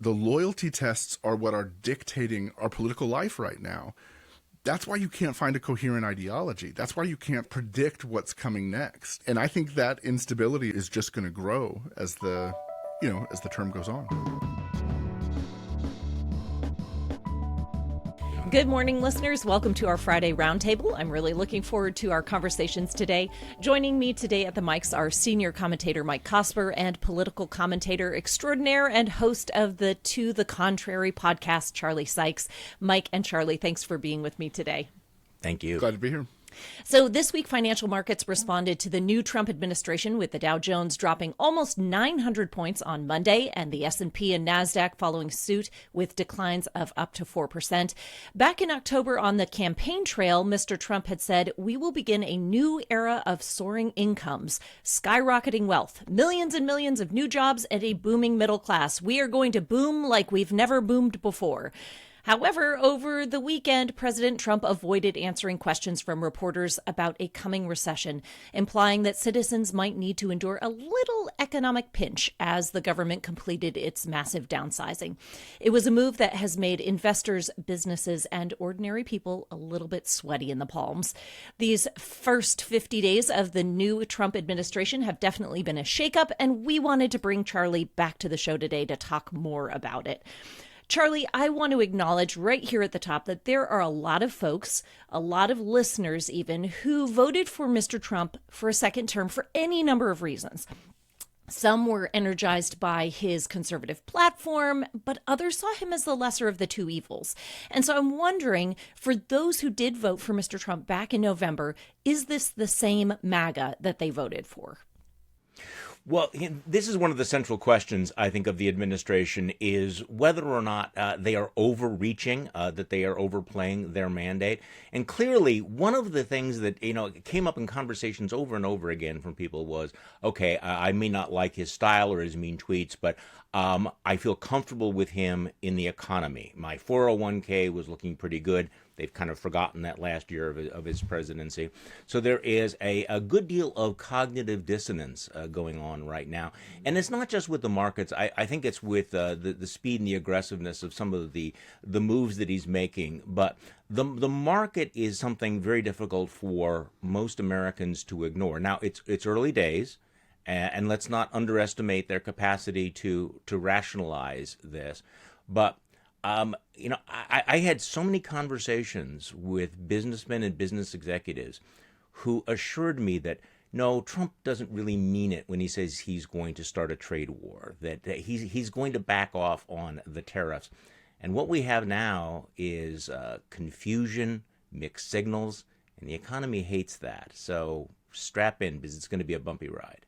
the loyalty tests are what are dictating our political life right now. That's why you can't find a coherent ideology. That's why you can't predict what's coming next. And I think that instability is just going to grow as the term goes on. Good morning, listeners. Welcome to our Friday Roundtable. I'm really looking forward to our conversations today. Joining me today at the mics are senior commentator Mike Cosper and political commentator extraordinaire and host of the To the Contrary podcast, Charlie Sykes. Mike and Charlie, thanks for being with me today. Thank you. Glad to be here. So this week, financial markets responded to the new Trump administration, with the Dow Jones dropping almost 900 points on Monday, and the S&P and NASDAQ following suit with declines of up to 4%. Back in October on the campaign trail, Mr. Trump had said, "We will begin a new era of soaring incomes, skyrocketing wealth, millions and millions of new jobs, and a booming middle class. We are going to boom like we've never boomed before." However, over the weekend, President Trump avoided answering questions from reporters about a coming recession, implying that citizens might need to endure a little economic pinch as the government completed its massive downsizing. It was a move that has made investors, businesses, and ordinary people a little bit sweaty in the palms. These first 50 days of the new Trump administration have definitely been a shakeup, and we wanted to bring Charlie back to the show today to talk more about it. Charlie, I want to acknowledge right here at the top that there are a lot of folks, a lot of listeners even, who voted for Mr. Trump for a second term for any number of reasons. Some were energized by his conservative platform, but others saw him as the lesser of the two evils. And so I'm wondering, for those who did vote for Mr. Trump back in November, is this the same MAGA that they voted for? Well, this is one of the central questions, I think, of the administration, is whether or not they are overreaching, that they are overplaying their mandate. And clearly, one of the things that, came up in conversations over and over again from people was, okay, I may not like his style or his mean tweets, but I feel comfortable with him in the economy. My 401k was looking pretty good. They've kind of forgotten that last year of his presidency. So there is a good deal of cognitive dissonance going on right now. And it's not just with the markets. I think it's with the speed and the aggressiveness of some of the moves that he's making. But the market is something very difficult for most Americans to ignore. Now, it's early days. And let's not underestimate their capacity to rationalize this. But I had so many conversations with businessmen and business executives who assured me that, no, Trump doesn't really mean it when he says he's going to start a trade war, that he's going to back off on the tariffs. And what we have now is confusion, mixed signals, and the economy hates that. So strap in, because it's going to be a bumpy ride.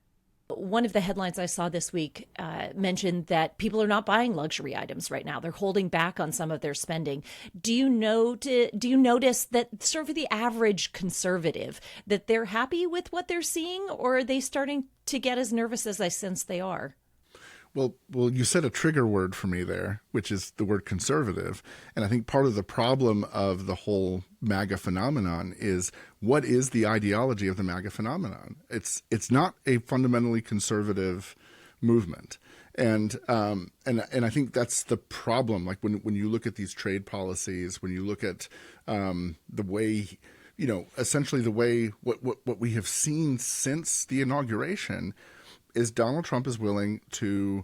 One of the headlines I saw this week mentioned that people are not buying luxury items right now. They're holding back on some of their spending. Do you notice that sort of the average conservative, that they're happy with what they're seeing, or are they starting to get as nervous as I sense they are? Well, you said a trigger word for me there, which is the word conservative. And I think part of the problem of the whole MAGA phenomenon is, what is the ideology of the MAGA phenomenon? It's not a fundamentally conservative movement. And I think that's the problem. Like when you look at these trade policies, when you look at the way, essentially the way what we have seen since the inauguration is Donald Trump is willing to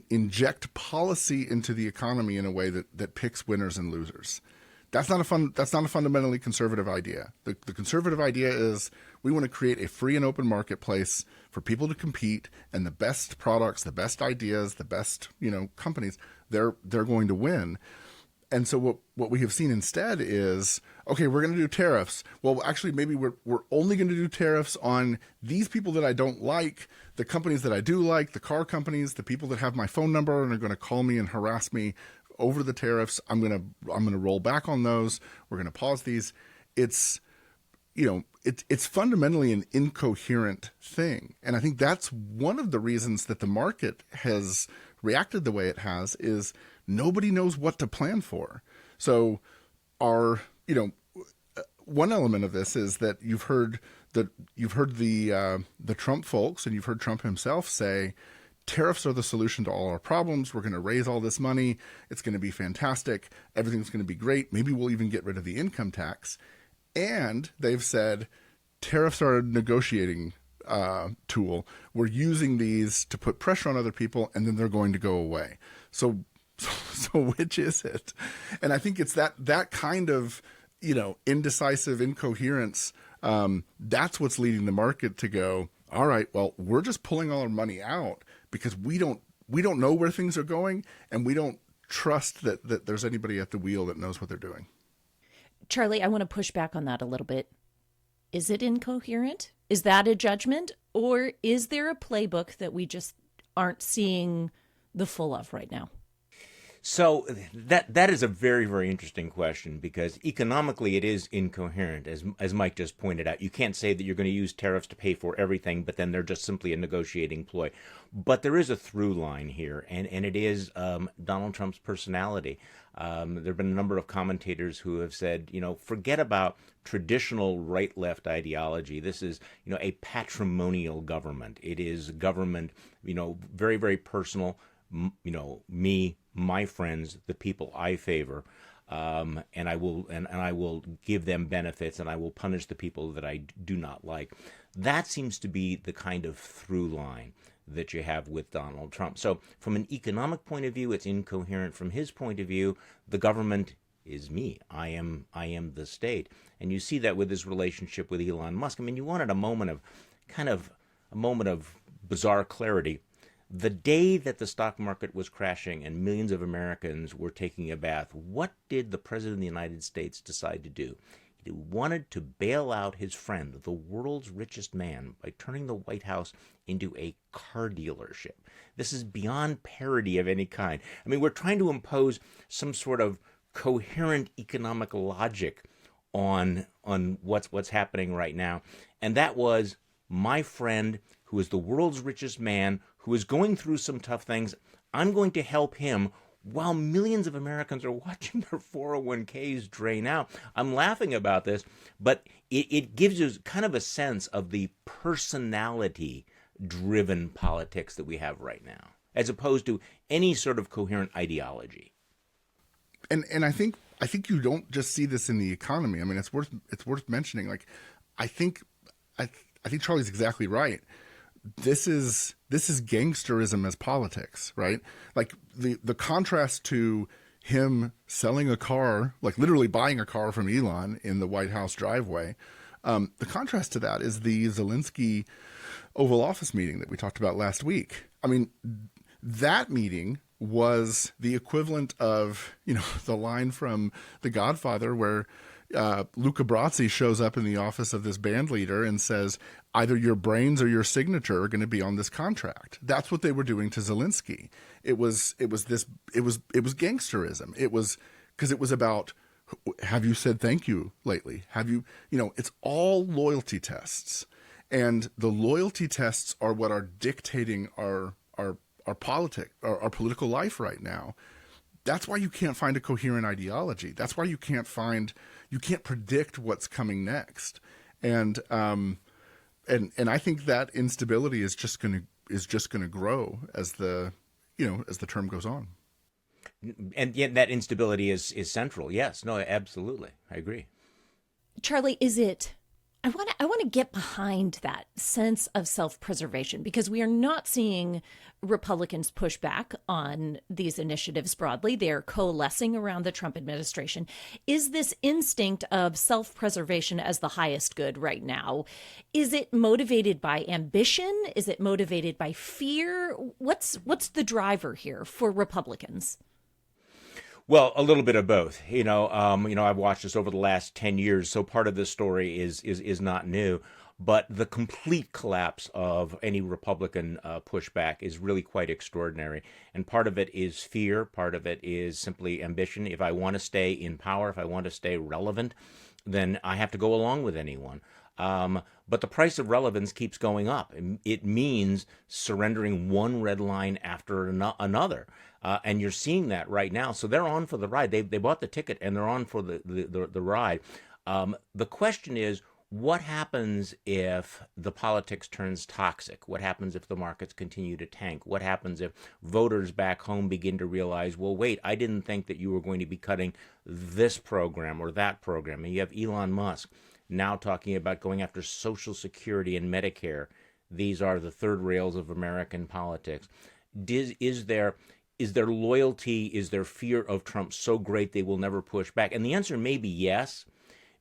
inject policy into the economy in a way that picks winners and losers. That's not a fundamentally conservative idea. The conservative idea is we want to create a free and open marketplace for people to compete, and the best products, the best ideas, the best companies, they're going to win. And so what we have seen instead is, okay, we're going to do tariffs. Well, actually, maybe we're only going to do tariffs on these people that I don't like, the companies that I do like, the car companies, the people that have my phone number and are going to call me and harass me over the tariffs. I'm going to roll back on those. We're going to pause these. It's fundamentally an incoherent thing. And I think that's one of the reasons that the market has reacted the way it has, is nobody knows what to plan for. So one element of this is that you've heard the Trump folks, and you've heard Trump himself say, tariffs are the solution to all our problems. We're going to raise all this money. It's going to be fantastic. Everything's going to be great. Maybe we'll even get rid of the income tax. And they've said tariffs are a negotiating tool. We're using these to put pressure on other people, and then they're going to go away. So which is it? And I think it's that kind of, indecisive incoherence. That's what's leading the market to go, all right, well, we're just pulling all our money out because we don't know where things are going, and we don't trust that there's anybody at the wheel that knows what they're doing. Charlie, I want to push back on that a little bit. Is it incoherent? Is that a judgment? Or is there a playbook that we just aren't seeing the full of right now? So that is a very, very interesting question, because economically it is incoherent, as Mike just pointed out. You can't say that you're going to use tariffs to pay for everything, but then they're just simply a negotiating ploy. But there is a through line here, and it is Donald Trump's personality. There have been a number of commentators who have said, forget about traditional right-left ideology. This is, a patrimonial government. It is government, very, very personal. Me, my friends, the people I favor, and I will give them benefits, and I will punish the people that I do not like. That seems to be the kind of through line that you have with Donald Trump. So from an economic point of view, it's incoherent. From his point of view, the government is me. I am the state. And you see that with his relationship with Elon Musk. I mean, you wanted a moment of bizarre clarity. The day that the stock market was crashing and millions of Americans were taking a bath, what did the President of the United States decide to do? He wanted to bail out his friend, the world's richest man, by turning the White House into a car dealership. This is beyond parody of any kind. I mean, we're trying to impose some sort of coherent economic logic on what's happening right now. And that was my friend, who is the world's richest man, who is going through some tough things. I'm going to help him while millions of Americans are watching their 401ks drain out. I'm laughing about this, but it gives you kind of a sense of the personality-driven politics that we have right now, as opposed to any sort of coherent ideology. And I think you don't just see this in the economy. I mean, it's worth mentioning. Like, I think Charlie's exactly right. This is gangsterism as politics, right? Like the contrast to him selling a car, like literally buying a car from Elon in the White House driveway. The contrast to that is the Zelensky Oval Office meeting that we talked about last week. I mean, that meeting was the equivalent of, the line from The Godfather where Luca Brasi shows up in the office of this band leader and says, either your brains or your signature are going to be on this contract. That's what they were doing to Zelensky. It was gangsterism. It was because it was about, have you said thank you lately? Have you, it's all loyalty tests. And the loyalty tests are what are dictating our political life right now. That's why you can't find a coherent ideology. That's why you can't predict what's coming next. And I think that instability is just going to grow as the term goes on. And yet that instability is central. Yes, no, absolutely. I agree. Charlie, I want to get behind that sense of self-preservation, because we are not seeing Republicans push back on these initiatives broadly. They are coalescing around the Trump administration. Is this instinct of self-preservation as the highest good right now, is it motivated by ambition? Is it motivated by fear? What's the driver here for Republicans? Well, a little bit of both. I've watched this over the last 10 years, so part of this story is not new. But the complete collapse of any Republican pushback is really quite extraordinary. And part of it is fear. Part of it is simply ambition. If I want to stay in power, if I want to stay relevant, then I have to go along with anyone. But the price of relevance keeps going up. It means surrendering one red line after another. And you're seeing that right now. So they're on for the ride. They bought the ticket and they're on for the ride. The question is, what happens if the politics turns toxic? What happens if the markets continue to tank? What happens if voters back home begin to realize, well, wait, I didn't think that you were going to be cutting this program or that program? And you have Elon Musk now talking about going after Social Security and Medicare. These are the third rails of American politics. Is there loyalty, is there fear of Trump so great they will never push back? And the answer may be yes,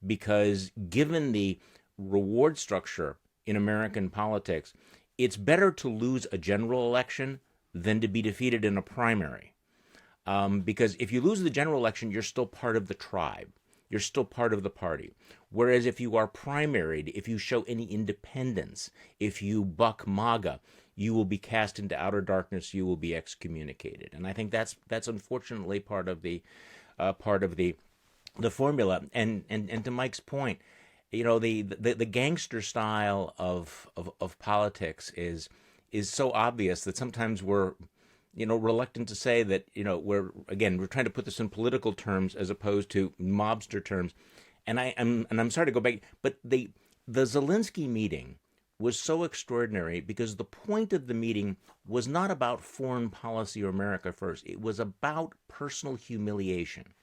because given the reward structure in American politics, it's better to lose a general election than to be defeated in a primary. Because if you lose the general election, you're still part of the tribe. You're still part of the party. Whereas if you are primaried, if you show any independence, if you buck MAGA, you will be cast into outer darkness. You will be excommunicated. And I think that's unfortunately part of the formula. And to Mike's point, the gangster style of politics is so obvious that sometimes we're reluctant to say that we're trying to put this in political terms as opposed to mobster terms. And I'm sorry to go back, but the Zelensky meeting was so extraordinary because the point of the meeting was not about foreign policy or America first. It was about personal humiliation.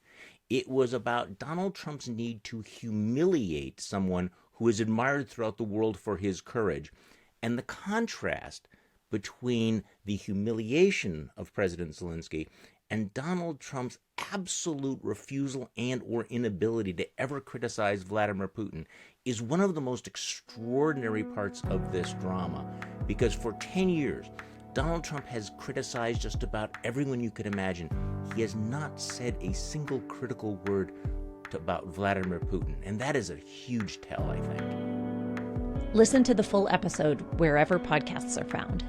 It was about Donald Trump's need to humiliate someone who is admired throughout the world for his courage. And the contrast between the humiliation of President Zelensky and Donald Trump's absolute refusal and or inability to ever criticize Vladimir Putin is one of the most extraordinary parts of this drama. Because for 10 years, Donald Trump has criticized just about everyone you could imagine. He has not said a single critical word about Vladimir Putin, and that is a huge tell, I think. Listen to the full episode wherever podcasts are found.